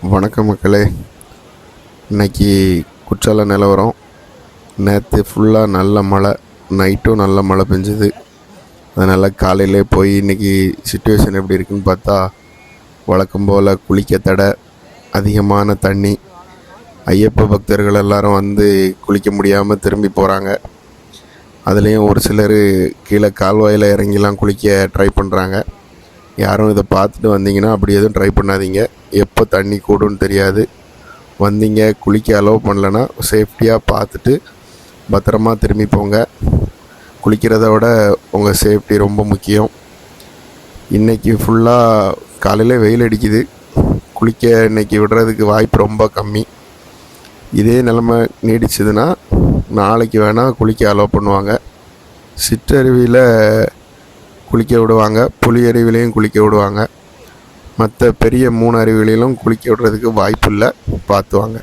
வணக்கம் மக்களே. இன்றைக்கி குற்றால நிலவரம். நேற்று ஃபுல்லாக நல்ல மழை, நைட்டும் நல்ல மழை பெஞ்சுது. அதனால் காலையிலே போய் இன்றைக்கி சுச்சுவேஷன் எப்படி இருக்குன்னு பார்த்தா, வழக்கம் போல் குளிக்க தடை, அதிகமான தண்ணி. ஐயப்ப பக்தர்கள் எல்லாரும் வந்து குளிக்க முடியாமல் திரும்பி போகிறாங்க. அதுலேயும் ஒரு சிலர் கீழே கால்வாயில் இறங்கிலாம் குளிக்க ட்ரை பண்ணுறாங்க. யாரும் இதை பார்த்துட்டு வந்தீங்கன்னா அப்படி எதுவும் ட்ரை பண்ணாதீங்க. எப்போ தண்ணி கூடுன்னு தெரியாது. வந்தீங்க குளிக்க அலோவ் பண்ணலன்னா சேஃப்டியாக பார்த்துட்டு பத்திரமா திரும்பி போங்க. குளிக்கிறத விட உங்கள் சேஃப்டி ரொம்ப முக்கியம். இன்றைக்கி ஃபுல்லாக காலையில் வெயில் அடிக்குது. குளிக்க இன்றைக்கி விடுறதுக்கு வாய்ப்பு ரொம்ப கம்மி. இதே நிலமை நீடிச்சதுன்னா நாளைக்கு வேணால் குளிக்க அலோவ் பண்ணுவாங்க. சிற்றருவியில் குளிக்க விடுவாங்க, புலி அருவிலையும் குளிக்க விடுவாங்க. மற்ற பெரிய 3 அருவிகளிலும் குளிக்க விடுறதுக்கு வாய்ப்பு இல்லை, பார்த்துவாங்க.